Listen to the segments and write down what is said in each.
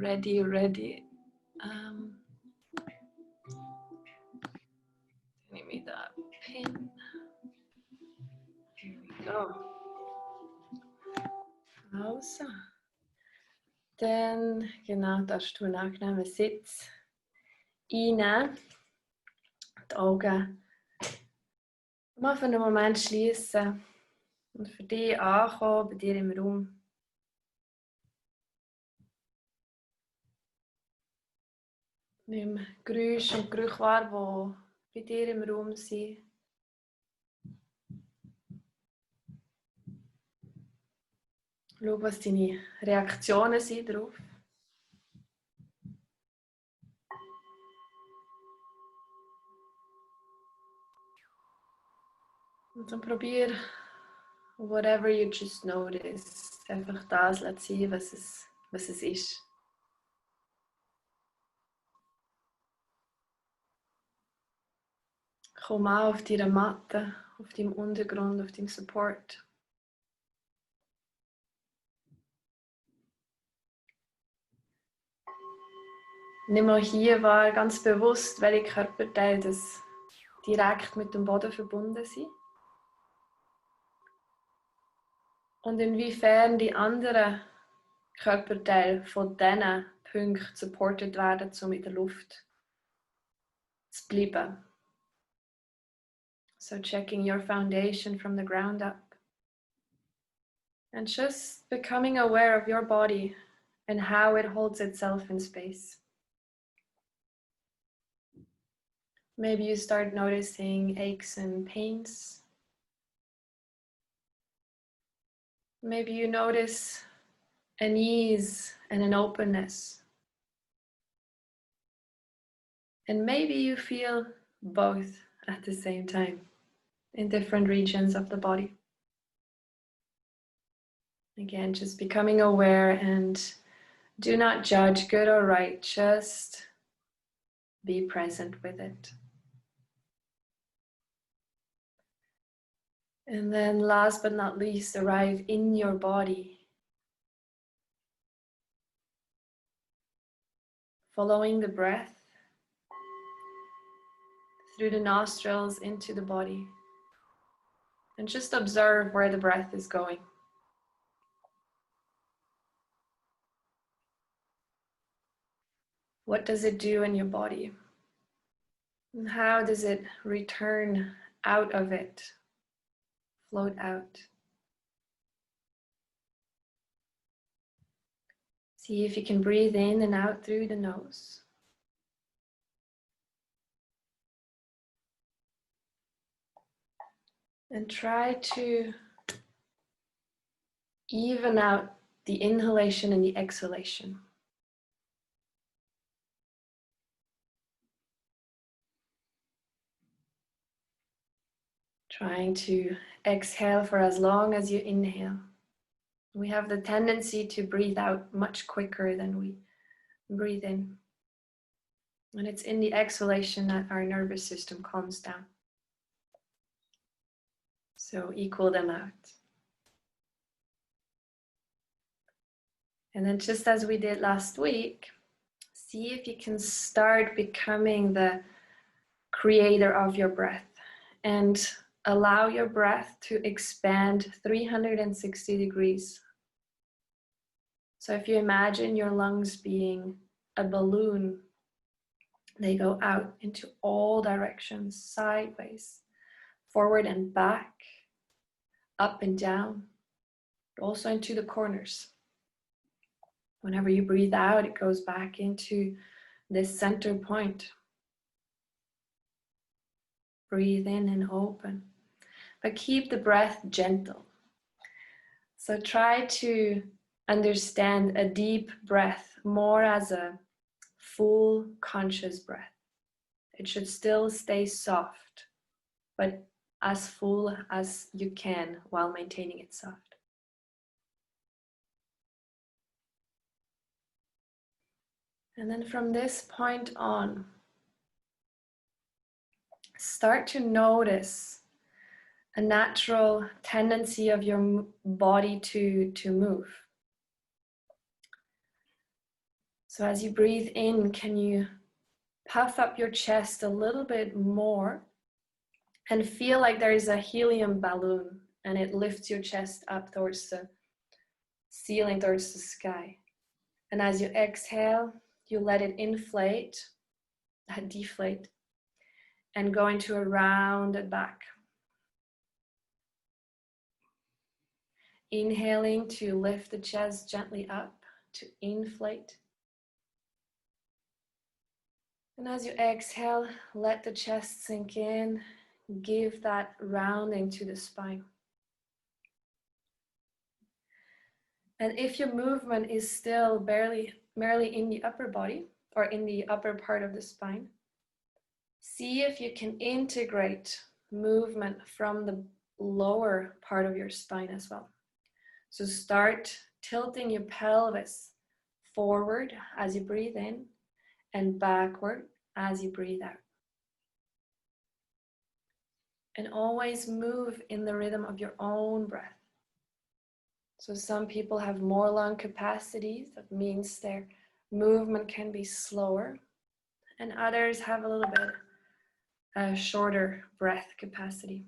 ready. Give me that pin. Here we go. Pause. Dann, genau, darfst du einen angenehmen Sitz einnehmen. Die Augen mal für einen Moment schließen und für dich ankommen, bei dir im Raum. Nimm Geräusche und Gerüche wahr, die bei dir im Raum sind. Schau, was deine Reaktionen sind darauf. Und dann probier, whatever you just notice, einfach das sein, was es ist. Komm an auf deiner Matte, auf deinem Untergrund, auf deinem Support. Nimm mal hier wahr, ganz bewusst, welche Körperteile das direkt mit dem Boden verbunden sind. Und inwiefern die anderen Körperteile von diesen Punkten supported werden, um in der Luft zu bleiben. So checking your foundation from the ground up. And just becoming aware of your body and how it holds itself in space. Maybe you start noticing aches and pains. Maybe you notice an ease and an openness. And maybe you feel both at the same time in different regions of the body. Again, just becoming aware, and do not judge good or right, just be present with it. And then last but not least, arrive in your body. Following the breath through the nostrils into the body. And just observe where the breath is going. What does it do in your body? And how does it return out of it? Float out. See if you can breathe in and out through the nose. And try to even out the inhalation and the exhalation. Trying to exhale for as long as you inhale. We have the tendency to breathe out much quicker than we breathe in. And it's in the exhalation that our nervous system calms down. So equal them out. And then just as we did last week, see if you can start becoming the creator of your breath and allow your breath to expand 360 degrees. So if you imagine your lungs being a balloon, they go out into all directions, sideways, forward and back, up and down, also into the corners. Whenever you breathe out, it goes back into this center point. Breathe in and open, but keep the breath gentle. So try to understand a deep breath more as a full conscious breath. It should still stay soft, but as full as you can while maintaining it soft. And then from this point on, start to notice a natural tendency of your body to move. So as you breathe in, can you puff up your chest a little bit more and feel like there is a helium balloon and it lifts your chest up towards the ceiling, towards the sky. And as you exhale, you let it inflate, deflate, and go into a rounded back. Inhaling to lift the chest gently up, to inflate. And as you exhale, let the chest sink in, give that rounding to the spine. And if your movement is still merely in the upper body or in the upper part of the spine, see if you can integrate movement from the lower part of your spine as well. So start tilting your pelvis forward as you breathe in and backward as you breathe out. And always move in the rhythm of your own breath. So some people have more lung capacities, that means their movement can be slower, and others have a little bit shorter breath capacity.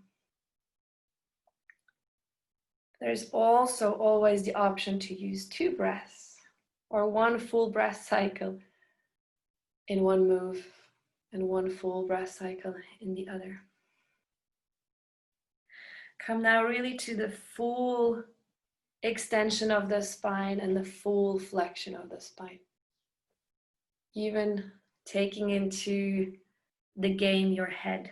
There's also always the option to use 2 breaths or 1 full breath cycle in one move and 1 full breath cycle in the other. Come now really to the full extension of the spine and the full flexion of the spine. Even taking into the game your head.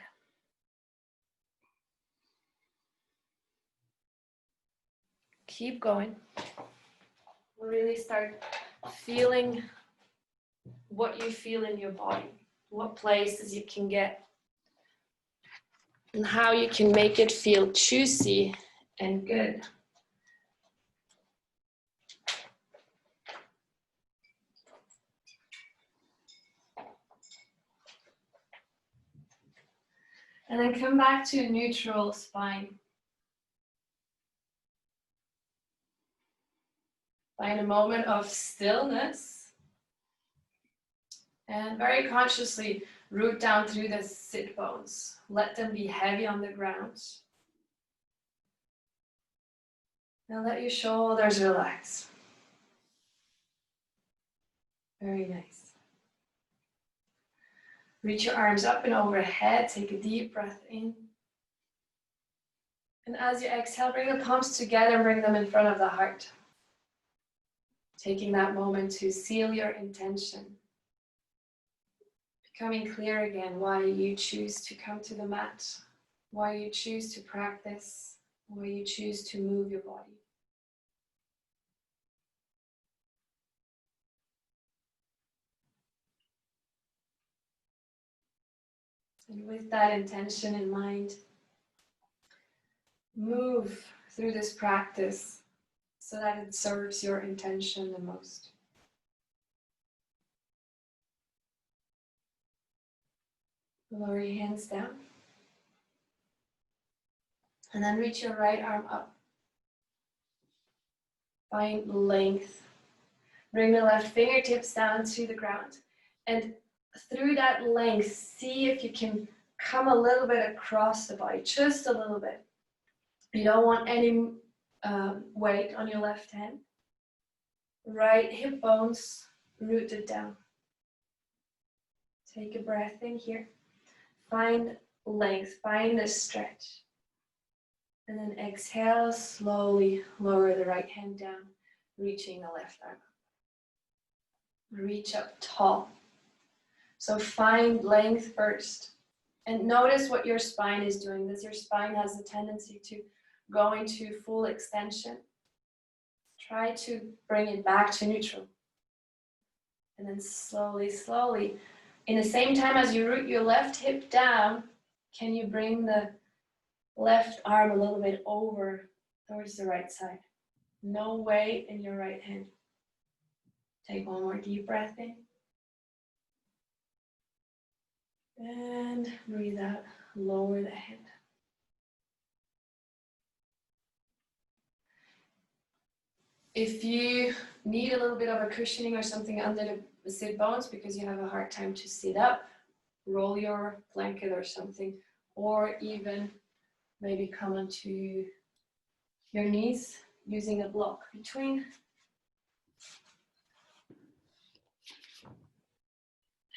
Keep going. Really start feeling what you feel in your body, what places you can get, and how you can make it feel juicy and good. And then come back to a neutral spine. Find a moment of stillness and very consciously root down through the sit bones. Let them be heavy on the ground. Now let your shoulders relax. Very nice. Reach your arms up and overhead. Take a deep breath in. And as you exhale, bring the palms together and bring them in front of the heart. Taking that moment to seal your intention. Becoming clear again why you choose to come to the mat, why you choose to practice, why you choose to move your body. And with that intention in mind, move through this practice so that it serves your intention the most. Lower your hands down. And then reach your right arm up. Find length. Bring the left fingertips down to the ground. And through that length, see if you can come a little bit across the body, just a little bit. You don't want any weight on your left hand. Right hip bones rooted down. Take a breath in here. Find length, find the stretch. And then exhale, slowly lower the right hand down, reaching the left arm up. Reach up tall. So find length first. And notice what your spine is doing. Does your spine has a tendency to go into full extension? Try to bring it back to neutral. And then slowly, slowly, in the same time as you root your left hip down, can you bring the left arm a little bit over towards the right side? No weight in your right hand. Take one more deep breath in. And breathe out, lower the head. If you need a little bit of a cushioning or something under the sit bones because you have a hard time to sit up, roll your blanket or something, or even maybe come onto your knees using a block between.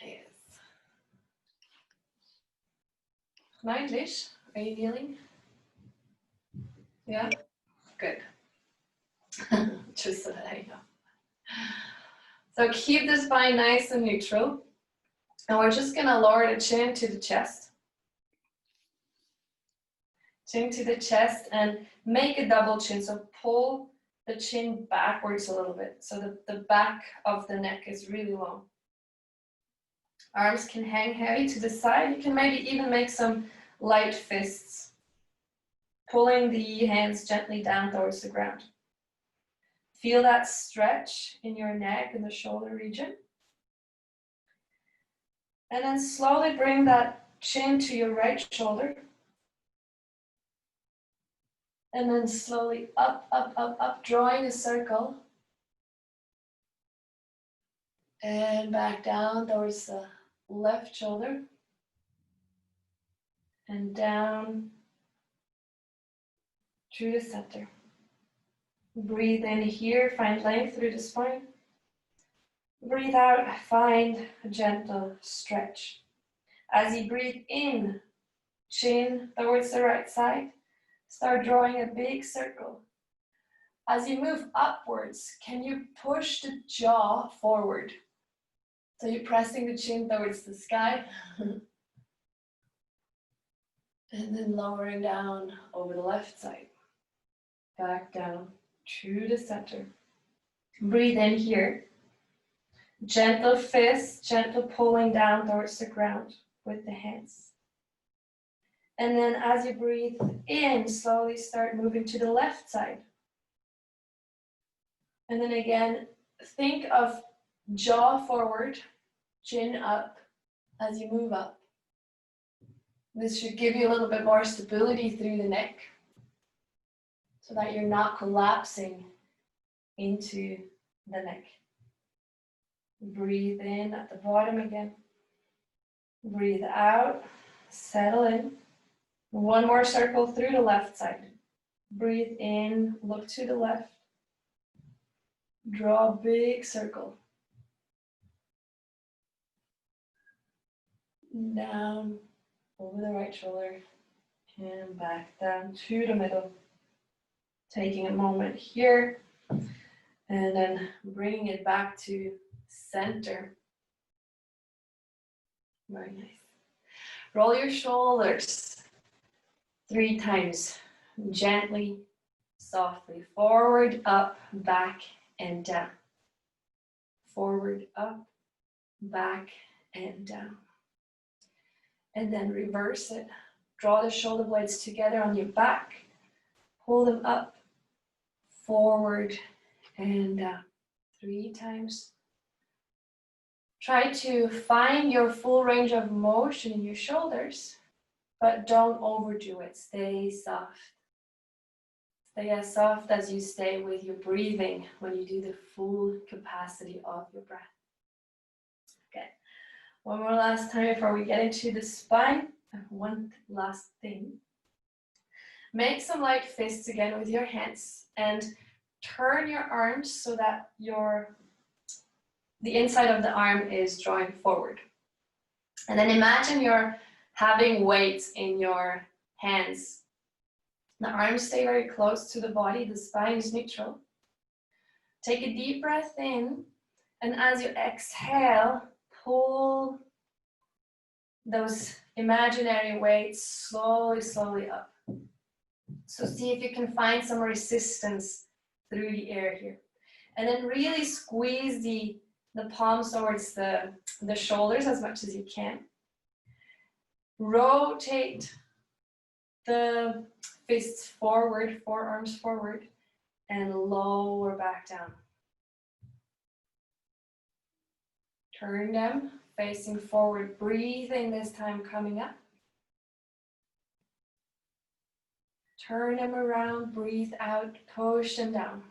Yes. Meintlich, are you kneeling? Yeah? Good. Just so that I know. So keep the spine nice and neutral. And we're just gonna lower the chin to the chest. Chin to the chest and make a double chin. So pull the chin backwards a little bit. So the back of the neck is really long. Arms can hang heavy to the side. You can maybe even make some light fists, pulling the hands gently down towards the ground. Feel that stretch in your neck and the shoulder region. And then slowly bring that chin to your right shoulder. And then slowly up, up, up, up, drawing a circle. And back down towards the left shoulder. And down through the center. Breathe in here, find length through the spine. Breathe out, find a gentle stretch. As you breathe in, chin towards the right side, start drawing a big circle. As you move upwards, can you push the jaw forward? So you're pressing the chin towards the sky. And then lowering down over the left side. Back down to the center. Breathe in here. Gentle fist, gentle pulling down towards the ground with the hands. And then as you breathe in, slowly start moving to the left side. And then again, think of jaw forward, chin up as you move up. This should give you a little bit more stability through the neck so that you're not collapsing into the neck. Breathe in at the bottom again. Breathe out, settle in. One more circle through the left side. Breathe in, look to the left. Draw a big circle. Down over the right shoulder and back down to the middle. Taking a moment here and then bringing it back to center. Very nice. Roll your shoulders 3 times, gently, softly. Forward, up, back, and down. Forward, up, back, and down. And then reverse it. Draw the shoulder blades together on your back. Pull them up, forward, and down. 3 times. Try to find your full range of motion in your shoulders, but don't overdo it. Stay soft. Stay as soft as you stay with your breathing when you do the full capacity of your breath. Okay, one more last time before we get into the spine. One last thing. Make some light fists again with your hands and turn your arms so that the inside of the arm is drawing forward. And then imagine you're having weights in your hands. The arms stay very close to the body, the spine is neutral. Take a deep breath in, and as you exhale, pull those imaginary weights slowly, slowly up. So see if you can find some resistance through the air here. And then really squeeze the palms towards the shoulders as much as you can. Rotate the fists forward, forearms forward, and lower back down. Turn them, facing forward, breathing this time, coming up. Turn them around, breathe out, push them down.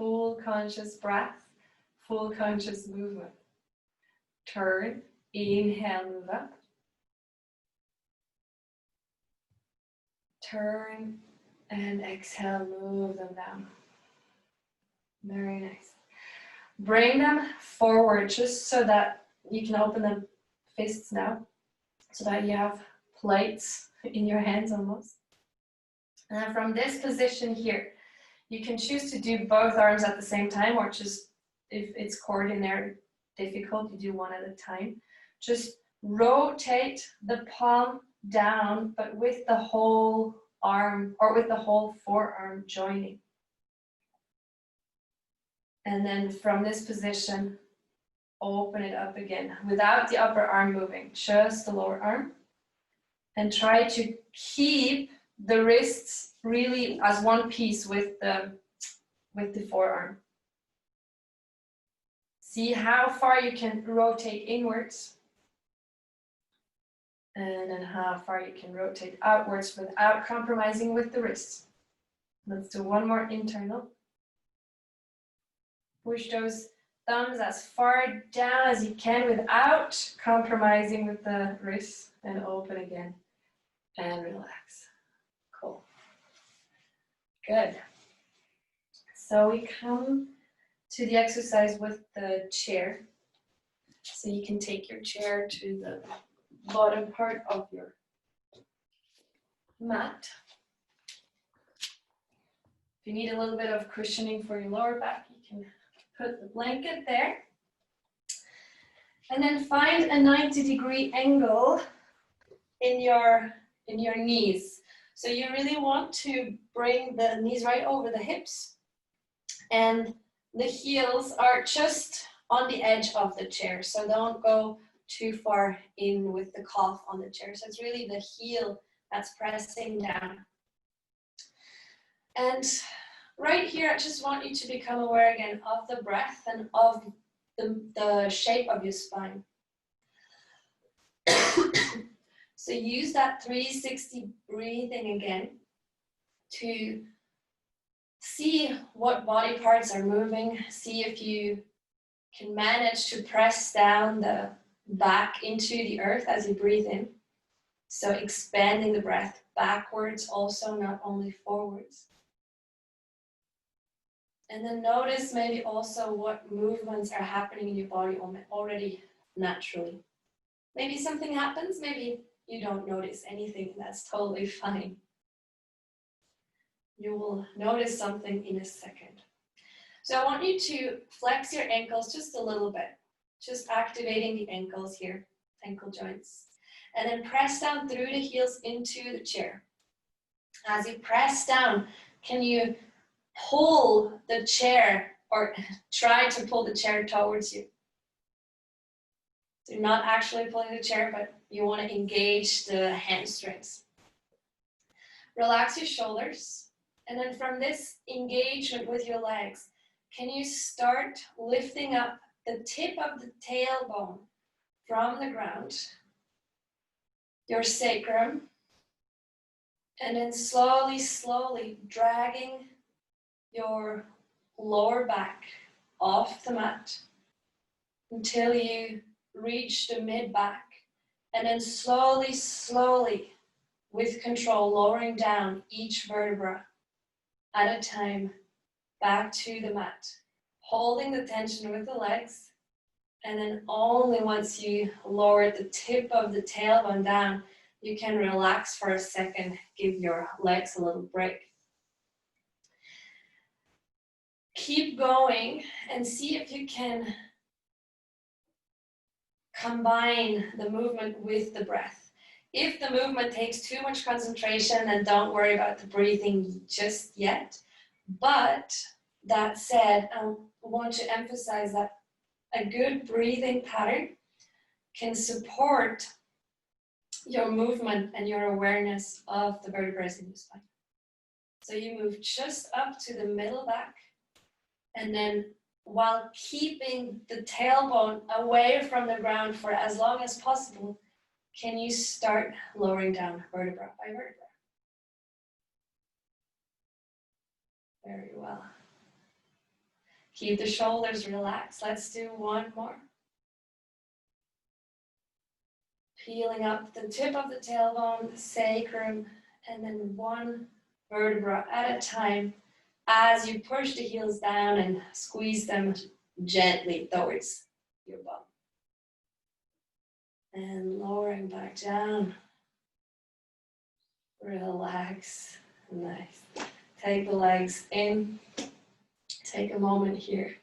full conscious breath, full conscious movement. Turn, inhale, move up. Turn and exhale, move them down. Very nice. Bring them forward just so that you can open the fists now, so that you have plates in your hands almost. And then from this position here, you can choose to do both arms at the same time, or just, if it's coordinated difficult, you do one at a time. Just rotate the palm down, but with the whole arm, or with the whole forearm joining. And then from this position, open it up again without the upper arm moving, just the lower arm. And try to keep the wrists really as one piece with the forearm. See how far you can rotate inwards. And then how far you can rotate outwards without compromising with the wrists. Let's do one more internal. Push those thumbs as far down as you can without compromising with the wrists, and open again and relax. Cool. Good. So we come to the exercise with the chair. So you can take your chair to the bottom part of your mat. If you need a little bit of cushioning for your lower back, you can put the blanket there. And then find a 90-degree angle in your knees. So you really want to bring the knees right over the hips, and the heels are just on the edge of the chair. So don't go too far in with the calf on the chair. So it's really the heel that's pressing down. And right here, I just want you to become aware again of the breath and of the shape of your spine. So use that 360 breathing again to see what body parts are moving. See if you can manage to press down the back into the earth as you breathe in. So expanding the breath backwards also, not only forwards. And then notice maybe also what movements are happening in your body already naturally. Maybe something happens, maybe you don't notice anything, that's totally fine. You will notice something in a second. So I want you to flex your ankles just a little bit, just activating the ankles here, ankle joints. And then press down through the heels into the chair. As you press down, can you pull the chair, or try to pull the chair towards you? So you're not actually pulling the chair, but you want to engage the hamstrings. Relax your shoulders. And then from this engagement with your legs, can you start lifting up the tip of the tailbone from the ground, your sacrum, and then slowly, slowly dragging your lower back off the mat until you reach the mid-back, and then slowly, slowly, with control, lowering down each vertebra at a time back to the mat, holding the tension with the legs, and then only once you lower the tip of the tailbone down, you can relax for a second, give your legs a little break. Keep going and see if you can combine the movement with the breath. If the movement takes too much concentration, then don't worry about the breathing just yet. But that said, I want to emphasize that a good breathing pattern can support your movement and your awareness of the vertebrae in your spine. So you move just up to the middle back, and then while keeping the tailbone away from the ground for as long as possible, can you start lowering down vertebra by vertebra? Very well. Keep the shoulders relaxed. Let's do one more. Peeling up the tip of the tailbone, the sacrum, and then one vertebra at a time as you push the heels down and squeeze them gently towards your bum. And lowering back down. Relax. Nice. Take the legs in. Take a moment here.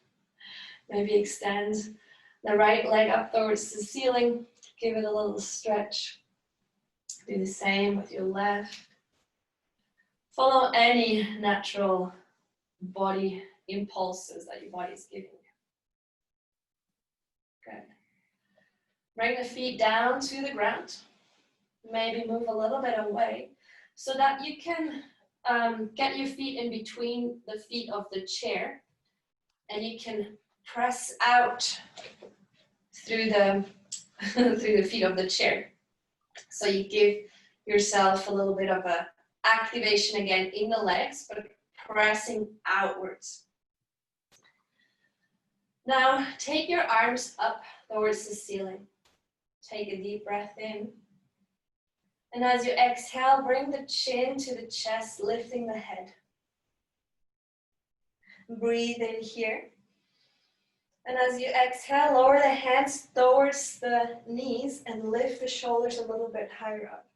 Maybe extend the right leg up towards the ceiling. Give it a little stretch. Do the same with your left. Follow any natural body impulses that your body is giving you. Good. Bring the feet down to the ground. Maybe move a little bit away so that you can get your feet in between the feet of the chair, and you can press out through the through the feet of the chair. So you give yourself a little bit of a activation again in the legs, but pressing outwards. Now take your arms up towards the ceiling. Take a deep breath in. And as you exhale, bring the chin to the chest, lifting the head. Breathe in here. And as you exhale, lower the hands towards the knees and lift the shoulders a little bit higher up.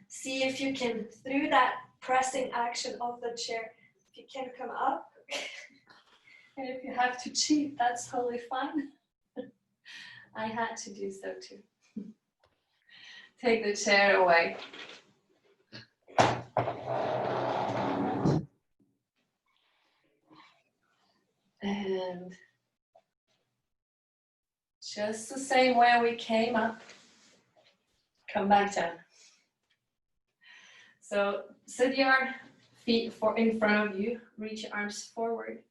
See if you can, through that pressing action of the chair, if you can come up. And if you have to cheat, that's totally fine. I had to do so too. Take the chair away. And just the same way we came up, come back down. So sit your feet in front of you, reach your arms forward,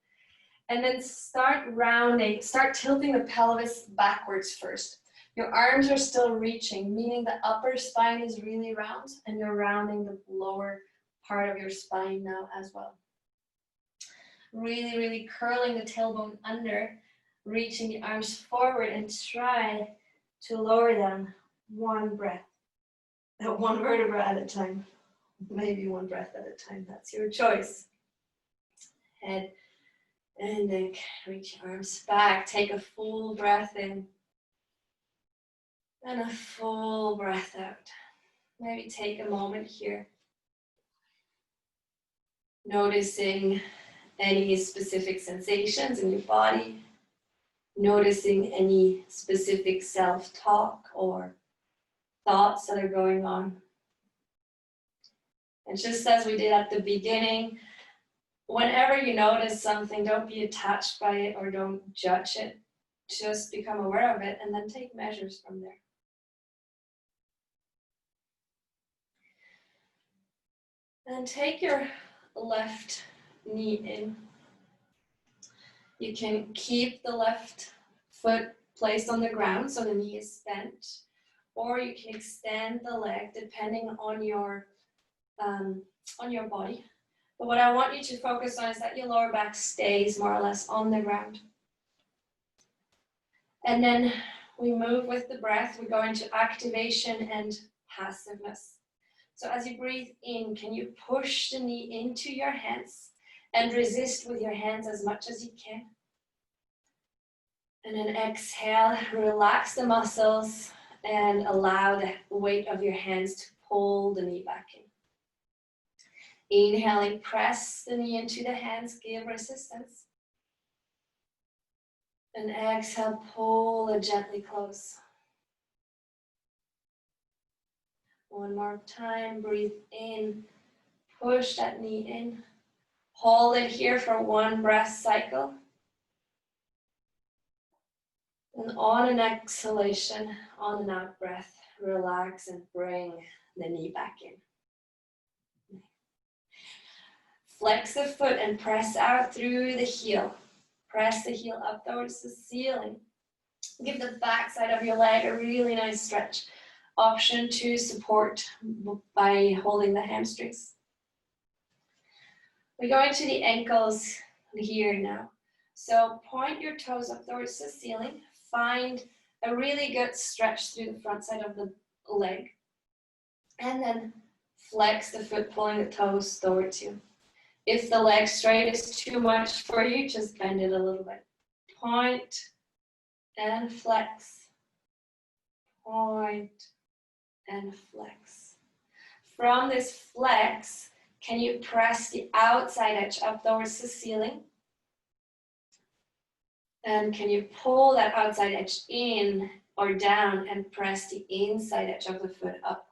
and then start tilting the pelvis backwards first. Your arms are still reaching, meaning the upper spine is really round, and you're rounding the lower part of your spine now as well. Really, really curling the tailbone under, reaching the arms forward, and try to lower them one vertebra at a time. Maybe one breath at a time, that's your choice. Head and neck, reach your arms back, take a full breath in. And a full breath out. Maybe take a moment here. Noticing any specific sensations in your body. Noticing any specific self-talk or thoughts that are going on. And just as we did at the beginning, whenever you notice something, don't be attached by it or don't judge it. Just become aware of it and then take measures from there. And take your left knee in. You can keep the left foot placed on the ground so the knee is bent, or you can extend the leg depending on your body. But what I want you to focus on is that your lower back stays more or less on the ground. And then we move with the breath. We go into activation and passiveness. So as you breathe in, can you push the knee into your hands and resist with your hands as much as you can? And then exhale, relax the muscles and allow the weight of your hands to pull the knee back in. Inhaling, press the knee into the hands, give resistance. And exhale, pull it gently close. One more time, breathe in, push that knee in. Hold it here for one breath cycle. And on an exhalation, on an out breath, relax and bring the knee back in. Flex the foot and press out through the heel. Press the heel up towards the ceiling. Give the back side of your leg a really nice stretch. Option to support by holding the hamstrings. We go into the ankles here now. So point your toes up towards the ceiling. Find a really good stretch through the front side of the leg. And then flex the foot, pulling the toes towards you. If the leg straight is too much for you, just bend it a little bit. Point and flex. Point and flex. From this flex, can you press the outside edge up towards the ceiling? And can you pull that outside edge in or down and press the inside edge of the foot up?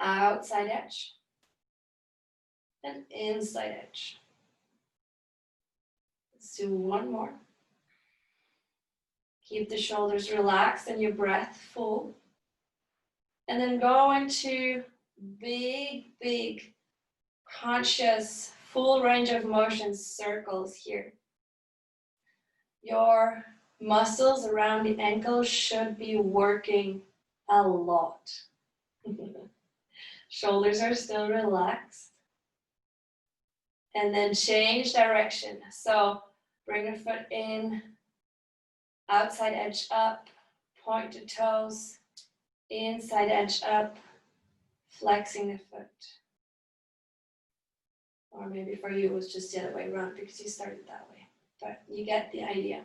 Outside edge and inside edge. Let's do one more. Keep the shoulders relaxed and your breath full. And then go into big, big, conscious, full range of motion circles here. Your muscles around the ankles should be working a lot. Shoulders are still relaxed. And then change direction. So bring your foot in, outside edge up, point the toes, inside edge up, flexing the foot. Or maybe for you it was just the other way around because you started that way. But you get the idea.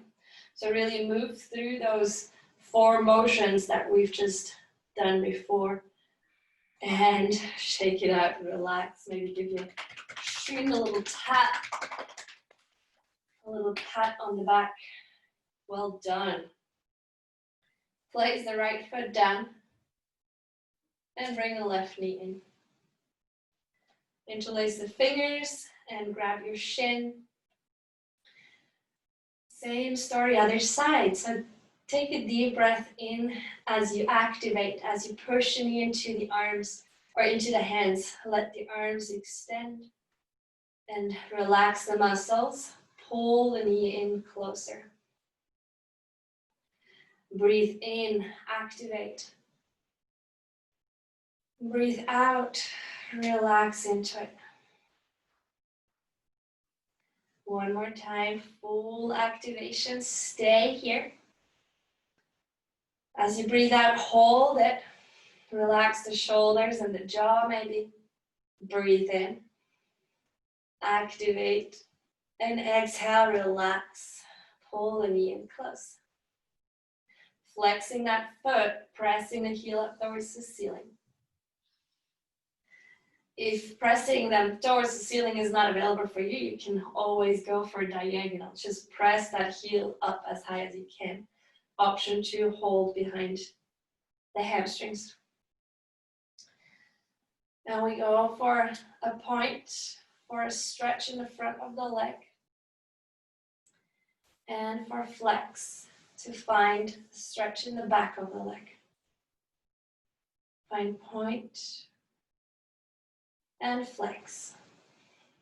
So really move through those 4 motions that we've just done before. And shake it out, relax. Maybe give your shin a little pat on the back. Well done. Place the right foot down and bring the left knee in. Interlace the fingers and grab your shin. Same story, other side. So take a deep breath in as you activate, as you push the knee into the arms or into the hands. Let the arms extend and relax the muscles. Pull the knee in closer. Breathe in, activate. Breathe out, relax into it. One more time, full activation. Stay here. As you breathe out, hold it. Relax the shoulders and the jaw maybe. Breathe in. Activate. And exhale, relax. Pull the knee in close. Flexing that foot, pressing the heel up towards the ceiling. If pressing them towards the ceiling is not available for you, you can always go for diagonal. Just press that heel up as high as you can. Option 2, hold behind the hamstrings. Now we go for a point, for a stretch in the front of the leg. And for flex, to find a stretch in the back of the leg. Find point and flex.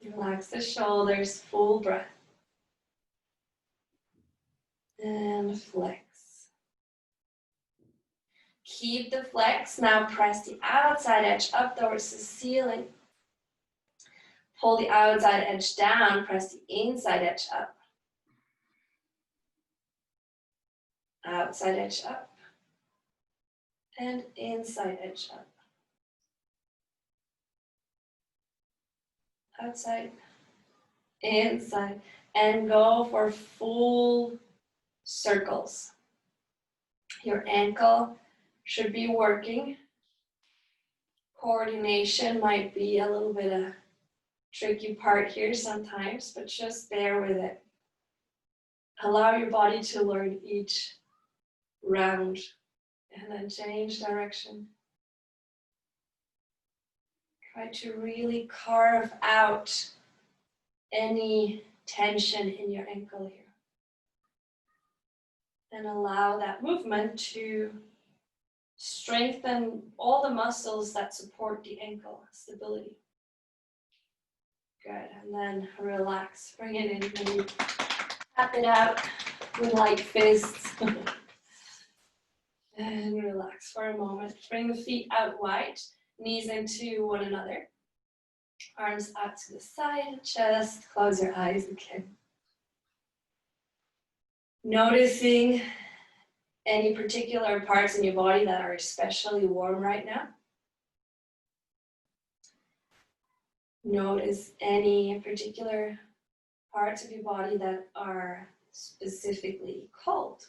Relax the shoulders, full breath. And flex. Keep the flex. Now press the outside edge up towards the ceiling. Pull the outside edge down, press the inside edge up. Outside edge up. And inside edge up. Outside, inside, and go for full circles. Your ankle should be working. Coordination might be a little bit a tricky part here sometimes, but just bear with it. Allow your body to learn each round and then change direction. Try to really carve out any tension in your ankle here. And allow that movement to strengthen all the muscles that support the ankle stability. Good, and then relax, bring it in, maybe tap it out with light fists. And relax for a moment. Bring the feet out wide, knees into one another. Arms out to the side, just close your eyes again. Noticing any particular parts in your body that are especially warm right now. Notice any particular parts of your body that are specifically cold.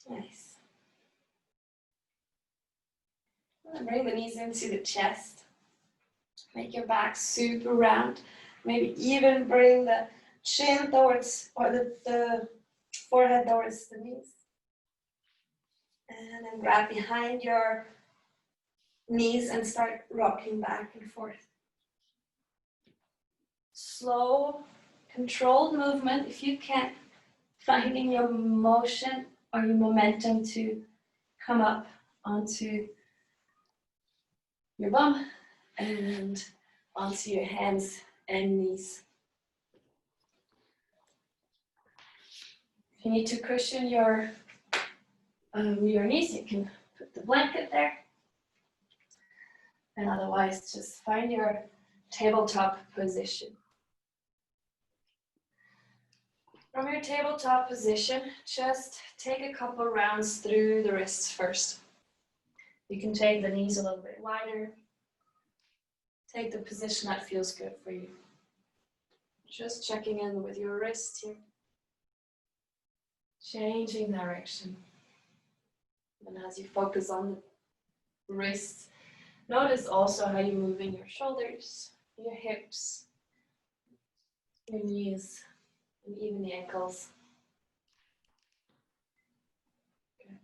Nice. Bring the knees into the chest. Make your back super round. Maybe even bring the chin towards, or the forehead towards the knees. And then grab behind your knees and start rocking back and forth. Slow, controlled movement. If you can, finding your motion or your momentum to come up onto your bum and onto your hands and knees. If you need to cushion your knees, you can put the blanket there. And otherwise, just find your tabletop position. From your tabletop position, just take a couple rounds through the wrists first. You can take the knees a little bit wider. Take the position that feels good for you. Just checking in with your wrists here. Changing direction. And as you focus on the wrists, notice also how you're moving your shoulders, your hips, your knees, and even the ankles. Good.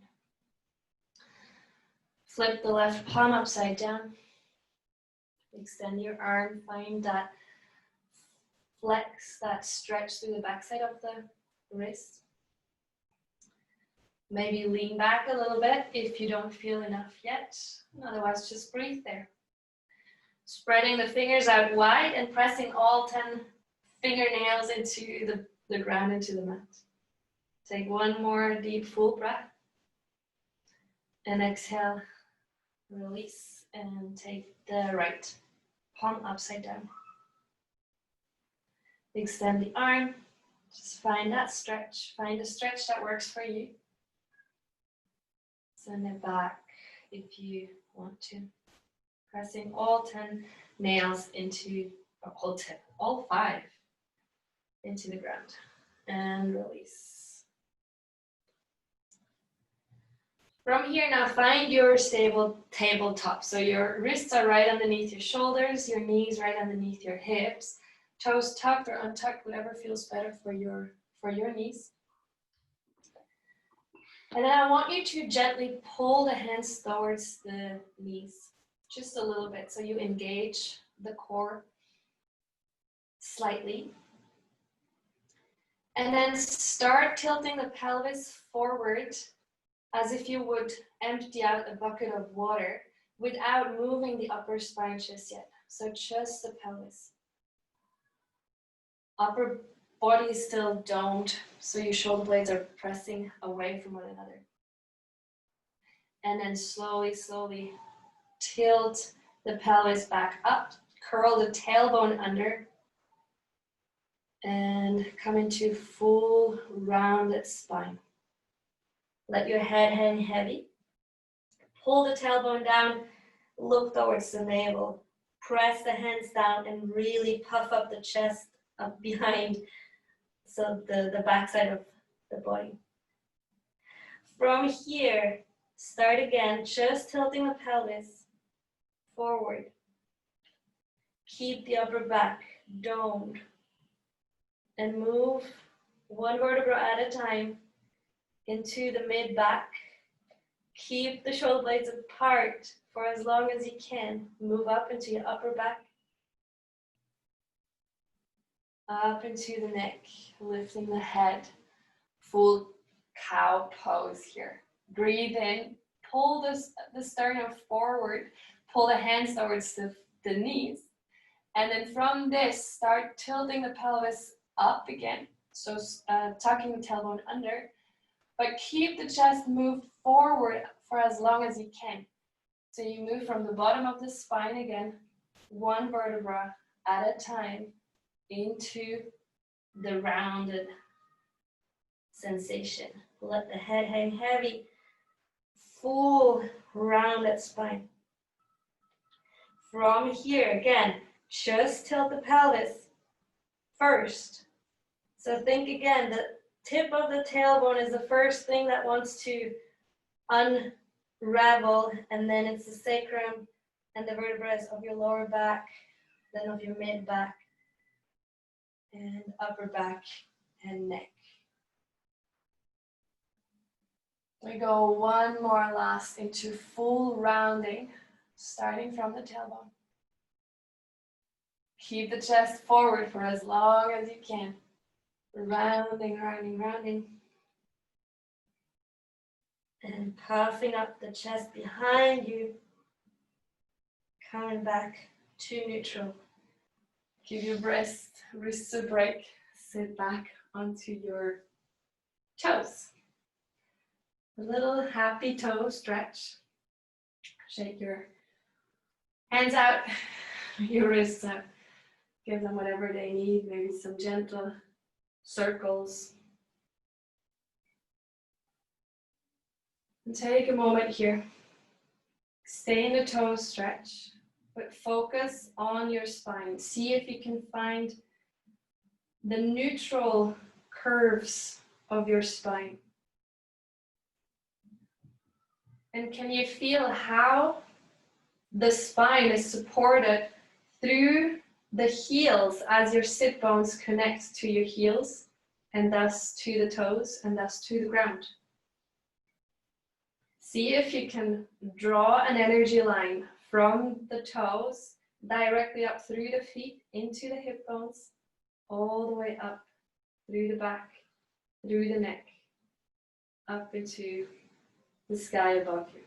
Flip the left palm upside down. Extend your arm, find that flex, that stretch through the backside of the wrist. Maybe lean back a little bit if you don't feel enough yet. Otherwise, just breathe there. Spreading the fingers out wide and pressing all 10 fingernails into the ground, into the mat. Take one more deep, full breath. And exhale, release, and take the right palm upside down. Extend the arm. Just find that stretch. Find a stretch that works for you. Send it back if you want to. Pressing all 10 nails into, or all 5 into the ground. And release. From here now, find your stable tabletop. So your wrists are right underneath your shoulders, your knees right underneath your hips, toes tucked or untucked, whatever feels better for your knees. And then I want you to gently pull the hands towards the knees, just a little bit, so you engage the core slightly. And then start tilting the pelvis forward as if you would empty out a bucket of water without moving the upper spine just yet. So just the pelvis. Upper body is still domed, so your shoulder blades are pressing away from one another. And then slowly, slowly tilt the pelvis back up, curl the tailbone under, and come into full rounded spine. Let your head hang heavy. Pull the tailbone down, look towards the navel. Press the hands down and really puff up the chest up behind, so the backside of the body. From here, start again, just tilting the pelvis forward. Keep the upper back domed. And move one vertebra at a time into the mid-back. Keep the shoulder blades apart for as long as you can. Move up into your upper back. Up into the neck, lifting the head. Full cow pose here. Breathe in, pull the sternum forward, pull the hands towards the knees. And then from this, start tilting the pelvis up again. So tucking the tailbone under, but keep the chest moved forward for as long as you can. So you move from the bottom of the spine again, one vertebra at a time, into the rounded sensation. Let the head hang heavy, full rounded spine. From here, again, just tilt the pelvis first. So think again, the tip of the tailbone is the first thing that wants to unravel, and then it's the sacrum and the vertebrae of your lower back, then of your mid back, and upper back and neck. We go one more last into full rounding, starting from the tailbone. Keep the chest forward for as long as you can. Rounding, rounding, rounding. And puffing up the chest behind you. Coming back to neutral. Give your wrists a break. Sit back onto your toes. A little happy toe stretch. Shake your hands out, your wrists out. Give them whatever they need, maybe some gentle circles. And take a moment here. Stay in the toe stretch, but focus on your spine. See if you can find the neutral curves of your spine. And can you feel how the spine is supported through the heels as your sit bones connect to your heels and thus to the toes and thus to the ground? See if you can draw an energy line from the toes directly up through the feet into the hip bones, all the way up through the back, through the neck, up into the sky above you.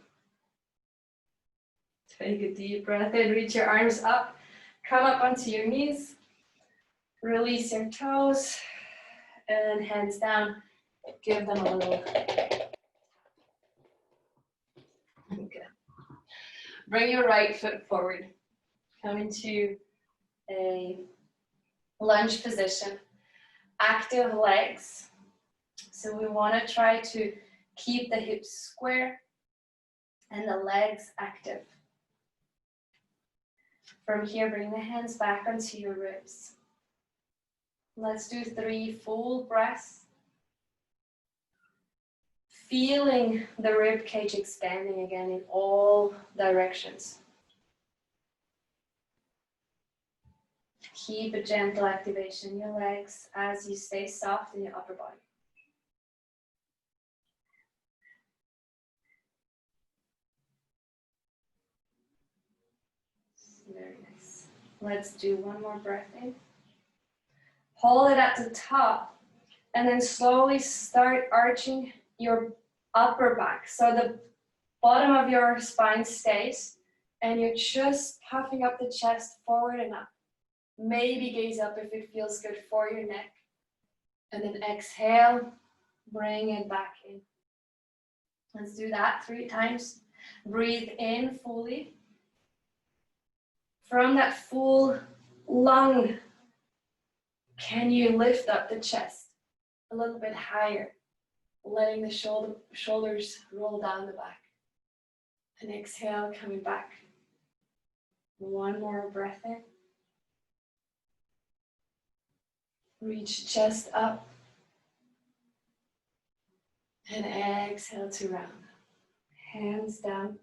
Take a deep breath in, reach your arms up, come up onto your knees, release your toes, and hands down, give them a little. Okay. Bring your right foot forward, come into a lunge position, active legs. So we want to try to keep the hips square and the legs active. From here, bring the hands back onto your ribs. Let's do 3 full breaths. Feeling the rib cage expanding again in all directions. Keep a gentle activation in your legs as you stay soft in your upper body. Very nice. Let's do one more breath in. Hold it at the top and then slowly start arching your upper back. So the bottom of your spine stays and you're just puffing up the chest forward and up. Maybe gaze up if it feels good for your neck. And then exhale, bring it back in. Let's do that 3 times. Breathe in fully. From that full lung, can you lift up the chest a little bit higher, letting the shoulders roll down the back. And exhale, coming back. One more breath in. Reach chest up. And exhale to round. Hands down.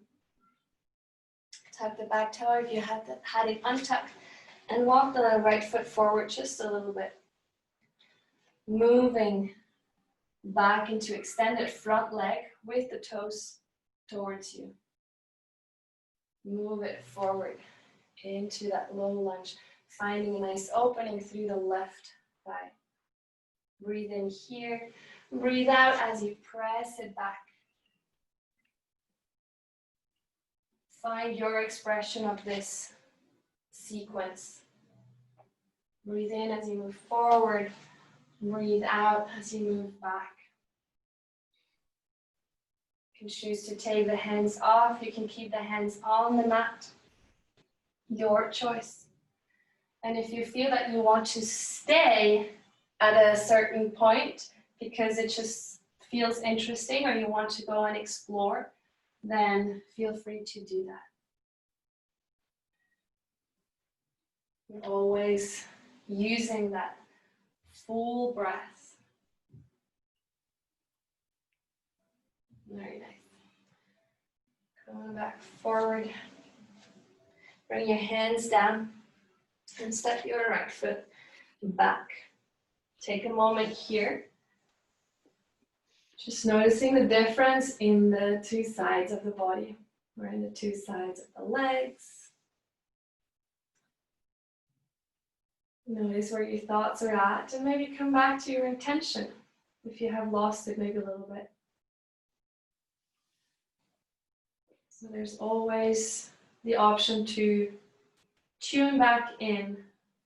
Tuck the back toe if you had it untucked. And walk the right foot forward just a little bit. Moving back into extended front leg with the toes towards you. Move it forward into that low lunge, finding a nice opening through the left thigh. Breathe in here, breathe out as you press it back. Find your expression of this sequence. Breathe in as you move forward, breathe out as you move back. You can choose to take the hands off. You can keep the hands on the mat. Your choice. And if you feel that you want to stay at a certain point because it just feels interesting or you want to go and explore, then feel free to do that. You're always using that full breath. Very nice. Going back forward. Bring your hands down and step your right foot back. Take a moment here. Just noticing the difference in the two sides of the body, or in the two sides of the legs. Notice where your thoughts are at, and maybe come back to your intention if you have lost it maybe a little bit. So there's always the option to tune back in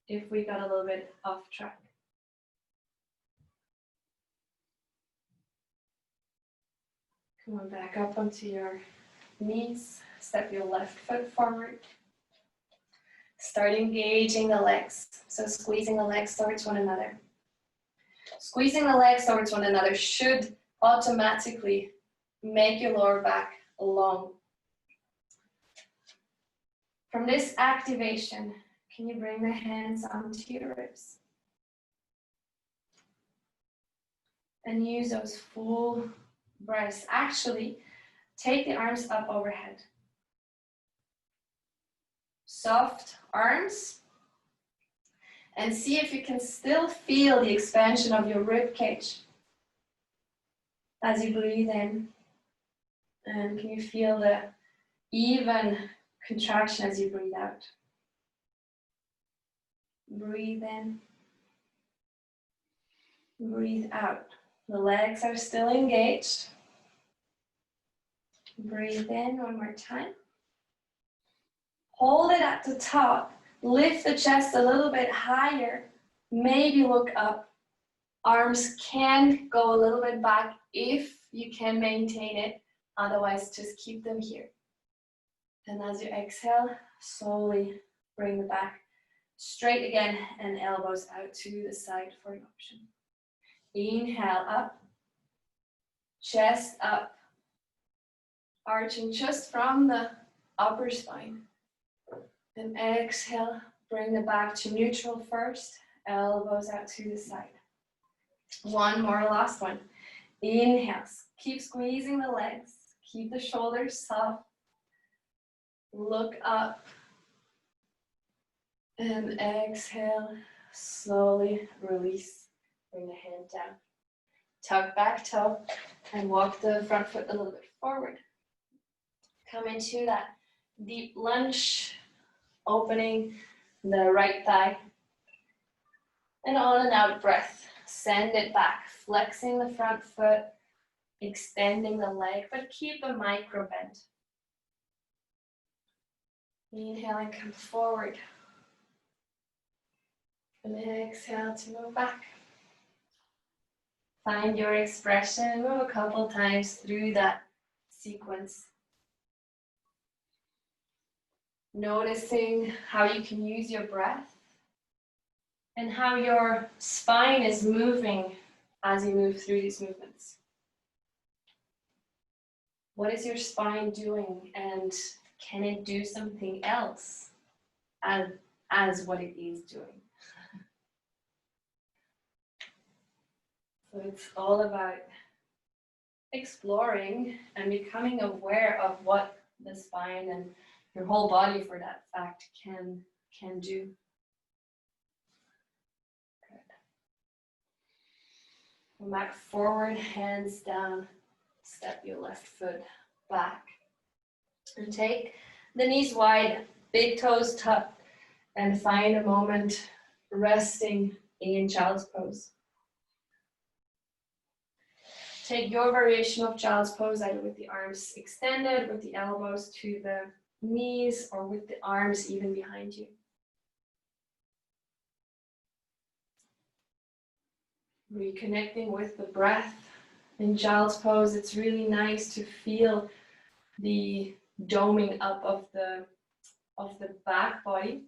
if we got a little bit off track. Come on back up onto your knees. Step your left foot forward. Start engaging the legs. So squeezing the legs towards one another. Squeezing the legs towards one another should automatically make your lower back long. From this activation, can you bring the hands onto your ribs? And use those full breaths. Actually, take the arms up overhead. Soft arms. And see if you can still feel the expansion of your rib cage as you breathe in. And can you feel the even contraction as you breathe out? Breathe in. Breathe out. The legs are still engaged. Breathe in one more time. Hold it at the top. Lift the chest a little bit higher. Maybe look up. Arms can go a little bit back if you can maintain it. Otherwise, just keep them here. And as you exhale, slowly bring the back straight again and elbows out to the side for an option. Inhale up, chest up, arching just from the upper spine. And exhale, bring the back to neutral first, elbows out to the side. One more, last one. Inhale, keep squeezing the legs, keep the shoulders soft. Look up. And exhale, slowly release. Bring the hand down. Tuck back toe and walk the front foot a little bit forward. Come into that deep lunge, opening the right thigh. And on and out breath. Send it back, flexing the front foot, extending the leg, but keep a micro bend. Inhale and come forward. And exhale to move back. Find your expression, move a couple times through that sequence. Noticing how you can use your breath and how your spine is moving as you move through these movements. What is your spine doing, and can it do something else as what it is doing? So it's all about exploring and becoming aware of what the spine and your whole body, for that fact, can do. Good. Come back forward, hands down. Step your left foot back. And take the knees wide, big toes tucked, and find a moment resting in child's pose. Take your variation of child's pose, either with the arms extended, with the elbows to the knees, or with the arms even behind you. Reconnecting with the breath In child's pose, it's really nice to feel the doming up of the back body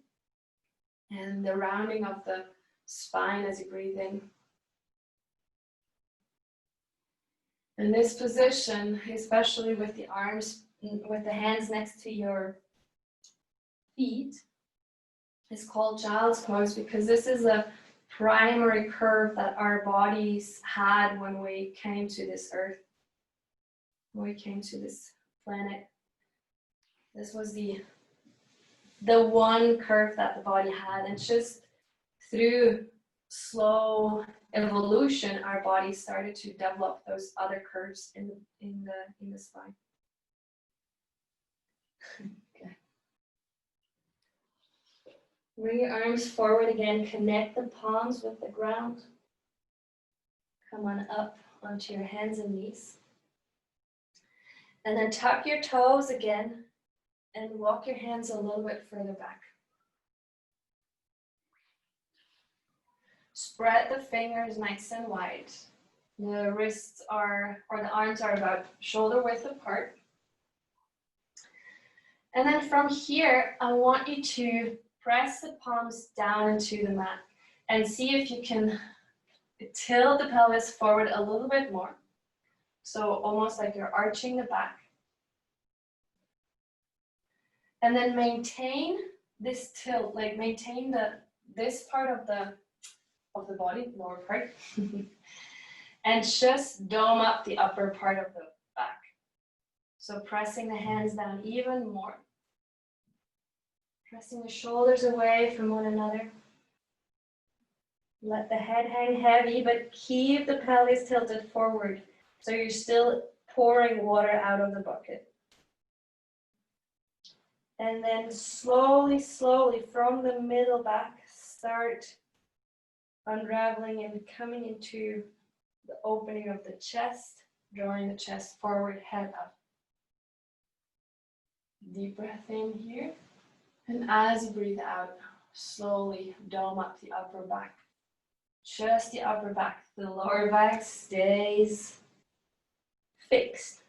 and the rounding of the spine as you breathe in. In this position, especially with the arms, with the hands next to your feet, is called child's pose because this is a primary curve that our bodies had when we came to this earth, when we came to this planet. This was the one curve that the body had, and just through slow evolution, our body started to develop those other curves in the spine. Okay. Bring your arms forward again. Connect the palms with the ground. Come on up onto your hands and knees. And then tuck your toes again and walk your hands a little bit further back. Spread the fingers nice and wide. The wrists or the arms are about shoulder width apart. And then from here, I want you to press the palms down into the mat and see if you can tilt the pelvis forward a little bit more. So almost like you're arching the back. And then maintain this tilt, like maintain this part of the body, lower part, and just dome up the upper part of the back. So pressing the hands down even more. Pressing the shoulders away from one another. Let the head hang heavy, but keep the pelvis tilted forward. So you're still pouring water out of the bucket. And then slowly, slowly from the middle back, start unraveling and coming into the opening of the chest, drawing the chest forward, head up. Deep breath in here. And as you breathe out, slowly dome up the upper back. Just the upper back. The lower back stays fixed.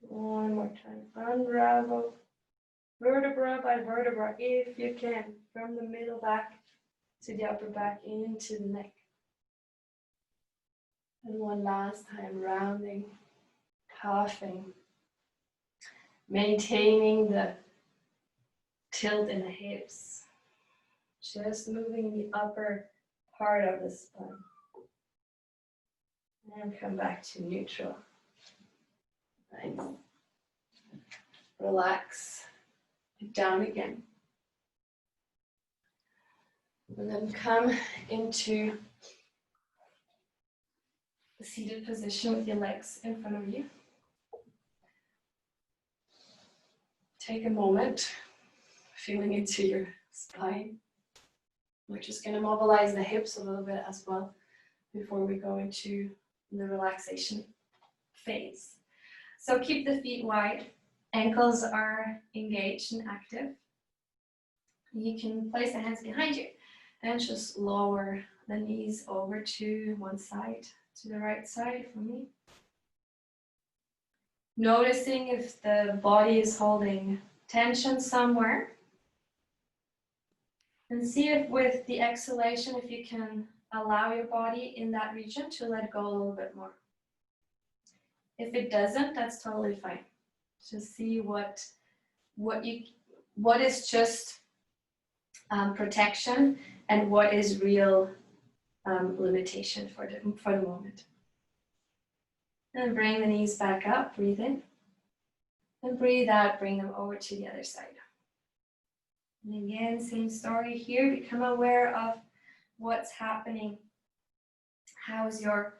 One more time. Unravel vertebra by vertebra, if you can, from the middle back to the upper back into the neck. And one last time, rounding, puffing, maintaining the tilt in the hips. Just moving the upper part of the spine. And come back to neutral. Nice. Relax. Down again. And then come into the seated position with your legs in front of you. Take a moment, feeling into your spine. We're just going to mobilize the hips a little bit as well before we go into the relaxation phase. So keep the feet wide. Ankles are engaged and active. You can place the hands behind you and just lower the knees over to one side, to the right side for me. Noticing if the body is holding tension somewhere. And see if with the exhalation, if you can allow your body in that region to let go a little bit more. If it doesn't, that's totally fine. Just see what is just protection and what is real limitation for the moment. And bring the knees back up, breathe in. And breathe out, bring them over to the other side. And again, same story here, become aware of what's happening. How is your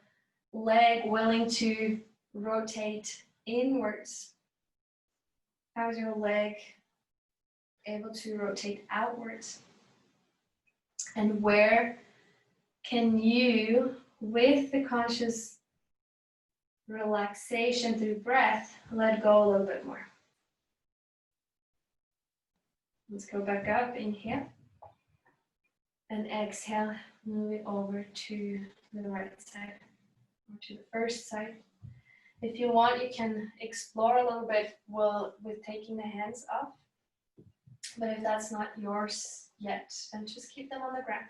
leg willing to rotate inwards? How is your leg able to rotate outwards? And where can you, with the conscious relaxation through breath, let go a little bit more? Let's go back up, inhale. And exhale, move it over to the right side or to the first side. If you want, you can explore a little bit with taking the hands off. But if that's not yours yet, then just keep them on the ground.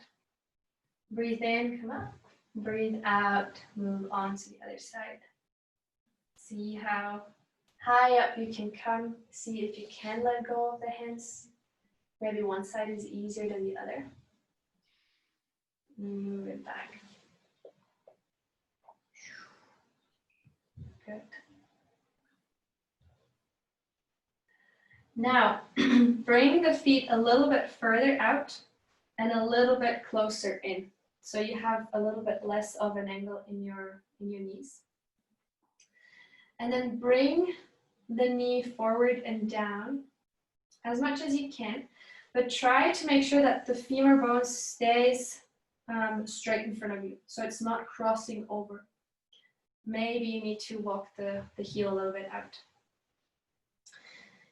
Breathe in, come up. Breathe out, move on to the other side. See how high up you can come. See if you can let go of the hands. Maybe one side is easier than the other. Move it back. Good. Now, bring the feet a little bit further out and a little bit closer in. So you have a little bit less of an angle in your knees. And then bring the knee forward and down as much as you can, but try to make sure that the femur bone stays straight in front of you, so it's not crossing over. Maybe you need to walk the heel a little bit out.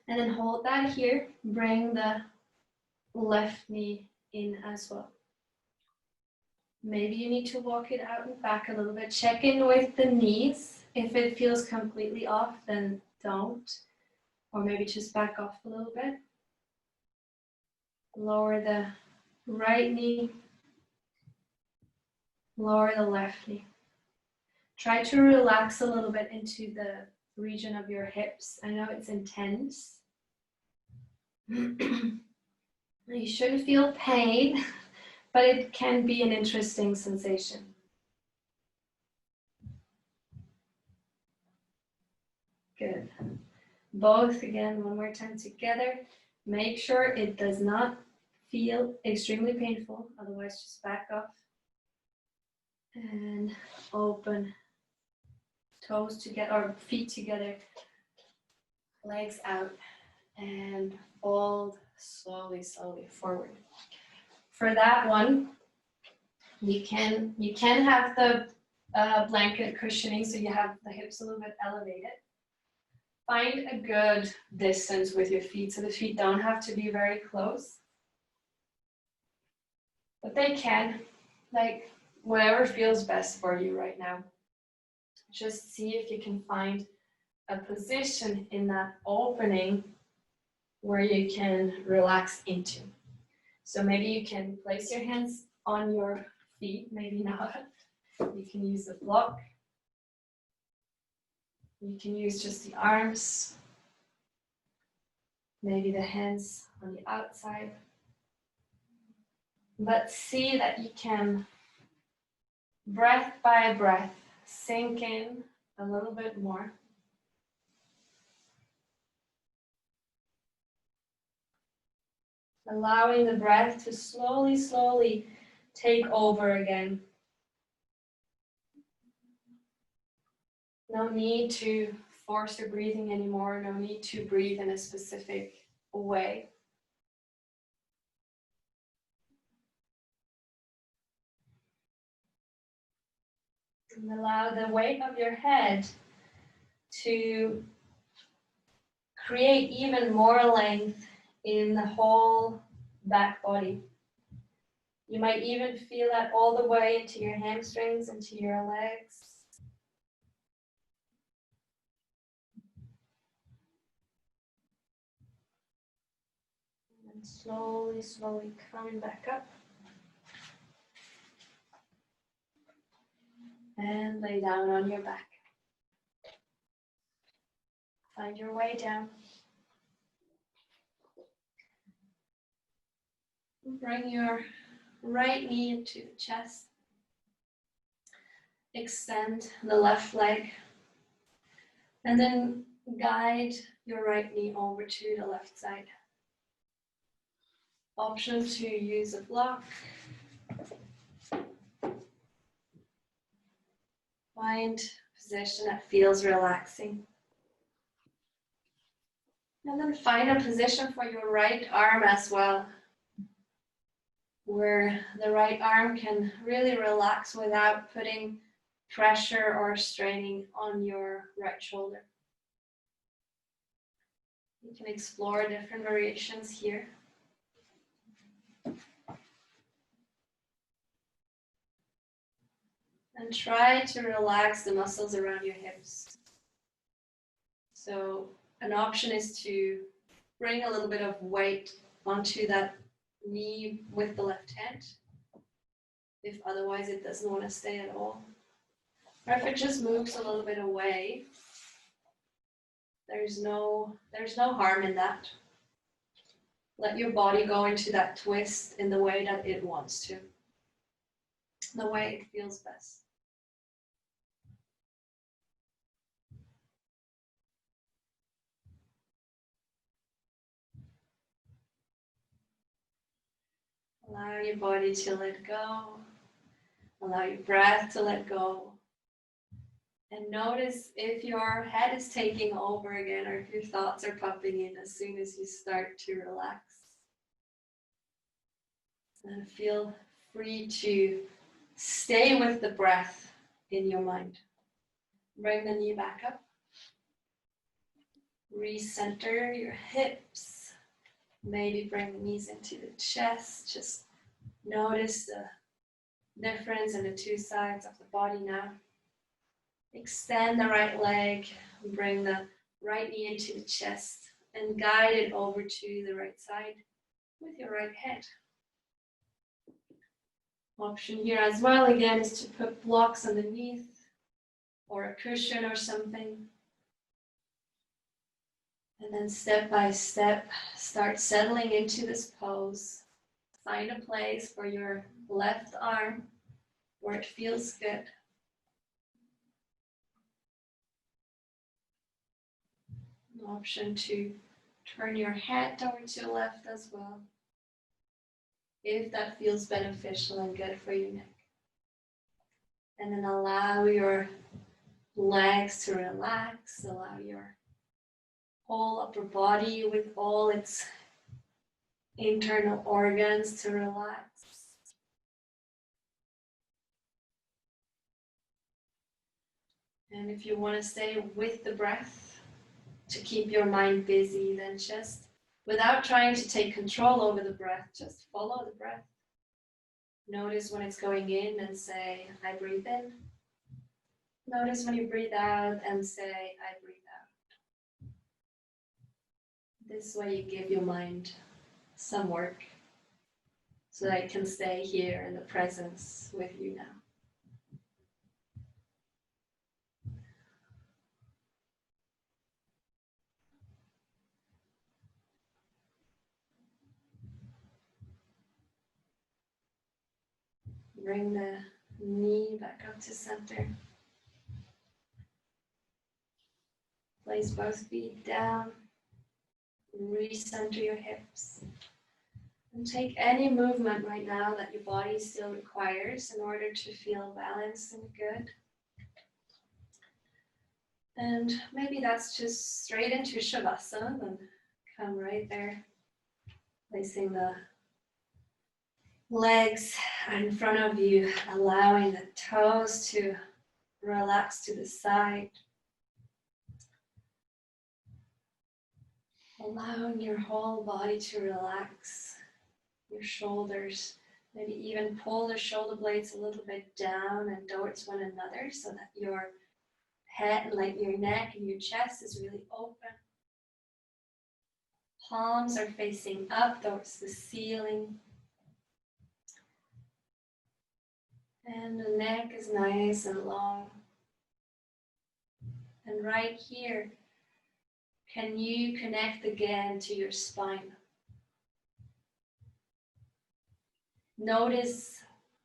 And then hold that here. Bring the left knee in as well. Maybe you need to walk it out and back a little bit. Check in with the knees. If it feels completely off, then don't. Or maybe just back off a little bit. Lower the right knee. Lower the left knee. Try to relax a little bit into the region of your hips. I know it's intense. You shouldn't feel pain, but it can be an interesting sensation. Good. Both again, one more time together. Make sure it does not feel extremely painful, otherwise just back off. And open, toes together, or feet together, legs out, and fold slowly, slowly forward. For that one, you can have the blanket cushioning, so you have the hips a little bit elevated. Find a good distance with your feet, so the feet don't have to be very close. But they can, like whatever feels best for you right now. Just see if you can find a position in that opening where you can relax into. So maybe you can place your hands on your feet, maybe not. You can use a block. You can use just the arms, maybe the hands on the outside. But see that you can, breath by breath, sink in a little bit more. Allowing the breath to slowly, slowly take over again. No need to force your breathing anymore. No need to breathe in a specific way. And allow the weight of your head to create even more length in the whole back body. You might even feel that all the way into your hamstrings, into your legs. And slowly, slowly coming back up. And lay down on your back. Find your way down. Bring your right knee into the chest. Extend the left leg. And then guide your right knee over to the left side. Option to use a block. Find a position that feels relaxing. And then find a position for your right arm as well, where the right arm can really relax without putting pressure or straining on your right shoulder. You can explore different variations here. And try to relax the muscles around your hips. So an option is to bring a little bit of weight onto that knee with the left hand, if otherwise it doesn't want to stay at all. Or if it just moves a little bit away, there's no harm in that. Let your body go into that twist in the way that it wants to, the way it feels best. Allow your body to let go. Allow your breath to let go. And notice if your head is taking over again or if your thoughts are popping in as soon as you start to relax. And feel free to stay with the breath in your mind. Bring the knee back up. Recenter your hips. Maybe bring the knees into the chest. Just notice the difference in the two sides of the body now. Extend the right leg. Bring the right knee into the chest and guide it over to the right side with your right hand. Option here as well, again, is to put blocks underneath or a cushion or something. And then step by step, start settling into this pose. Find a place for your left arm where it feels good. An option to turn your head towards your left as well, if that feels beneficial and good for your neck. And then allow your legs to relax, allow your whole upper body with all its internal organs to relax. And if you want to stay with the breath to keep your mind busy, then just without trying to take control over the breath, just follow the breath. Notice when it's going in and say, I breathe in. Notice when you breathe out and say, I breathe out. This way you give your mind some work so that it can stay here in the presence with you now. Bring the knee back up to center. Place both feet down. Recenter your hips. And take any movement right now that your body still requires in order to feel balanced and good. And maybe that's just straight into shavasana and come right there. Placing the legs in front of you, allowing the toes to relax to the side. Allowing your whole body to relax, your shoulders, maybe even pull the shoulder blades a little bit down and towards one another so that your head, like your neck and your chest is really open. Palms are facing up towards the ceiling. And the neck is nice and long. And right here, can you connect again to your spine? Notice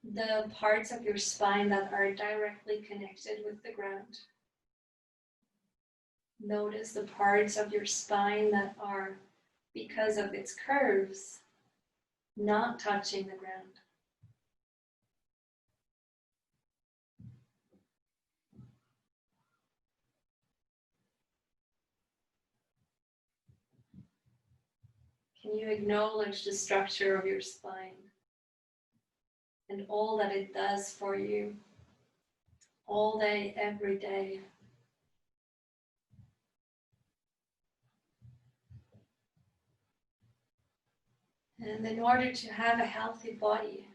the parts of your spine that are directly connected with the ground. Notice the parts of your spine that are, because of its curves, not touching the ground. Can you acknowledge the structure of your spine and all that it does for you all day, every day? And in order to have a healthy body,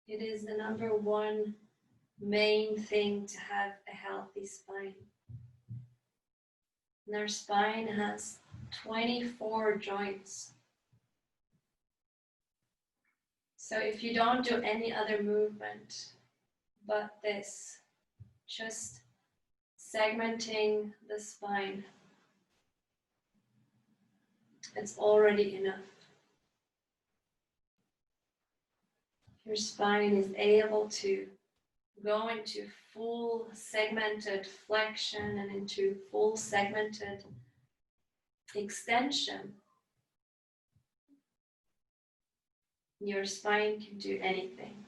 it is the number one main thing to have a healthy spine. And our spine has 24 joints. So if you don't do any other movement but this, just segmenting the spine, it's already enough. Your spine is able to go into full segmented flexion and into full segmented extension. Your spine can do anything.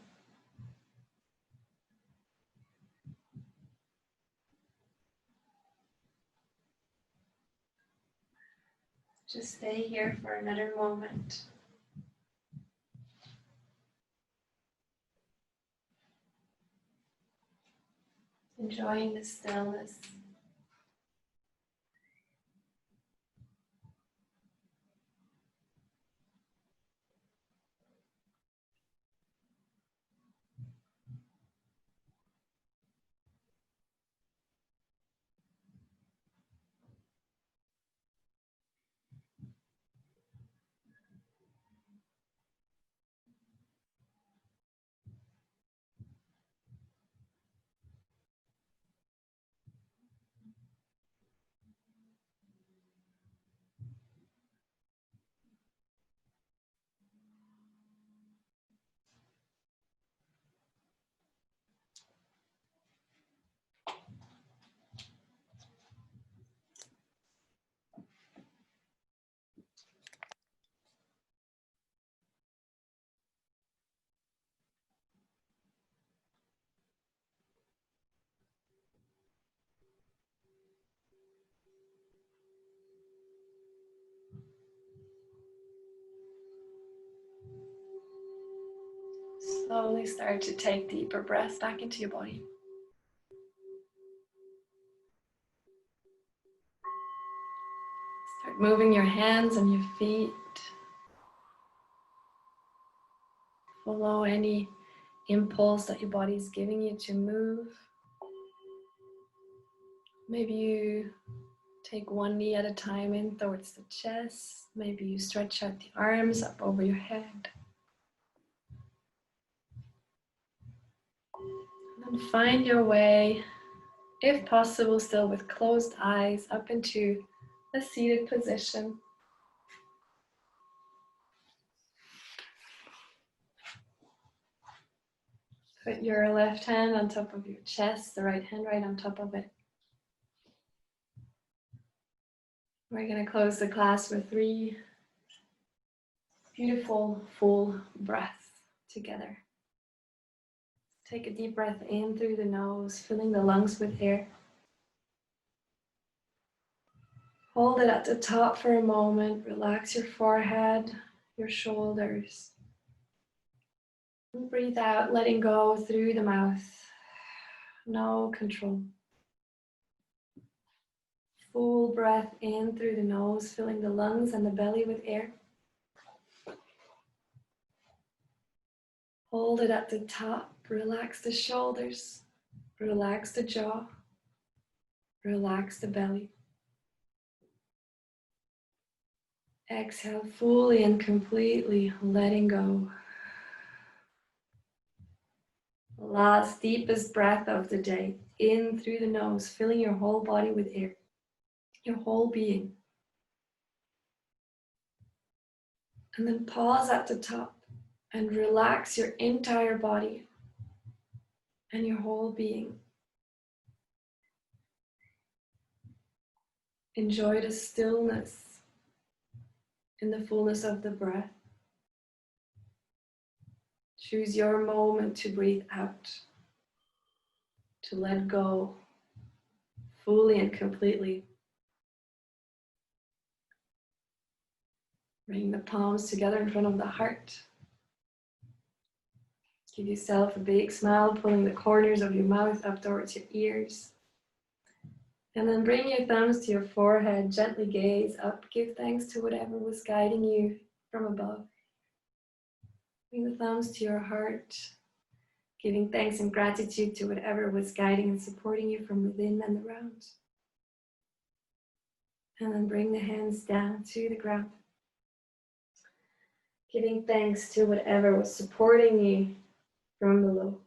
Just stay here for another moment. Enjoying the stillness. Slowly start to take deeper breaths back into your body. Start moving your hands and your feet. Follow any impulse that your body is giving you to move. Maybe you take one knee at a time in towards the chest. Maybe you stretch out the arms up over your head. And then find your way, if possible, still with closed eyes, up into a seated position. Put your left hand on top of your chest, the right hand right on top of it. We're going to close the class with 3 beautiful full breaths together. Take a deep breath in through the nose, filling the lungs with air. Hold it at the top for a moment. Relax your forehead, your shoulders. And breathe out, letting go through the mouth. No control. Full breath in through the nose, filling the lungs and the belly with air. Hold it at the top. Relax the shoulders. Relax the jaw. Relax the belly. Exhale fully and completely, letting go. Last deepest breath of the day. In through the nose, filling your whole body with air. Your whole being. And then pause at the top and relax your entire body and your whole being. Enjoy the stillness in the fullness of the breath. Choose your moment to breathe out, to let go fully and completely. Bring the palms together in front of the heart. Give yourself a big smile, pulling the corners of your mouth up towards your ears. And then bring your thumbs to your forehead, gently gaze up. Give thanks to whatever was guiding you from above. Bring the thumbs to your heart. Giving thanks and gratitude to whatever was guiding and supporting you from within and around. And then bring the hands down to the ground. Giving thanks to whatever was supporting you from below.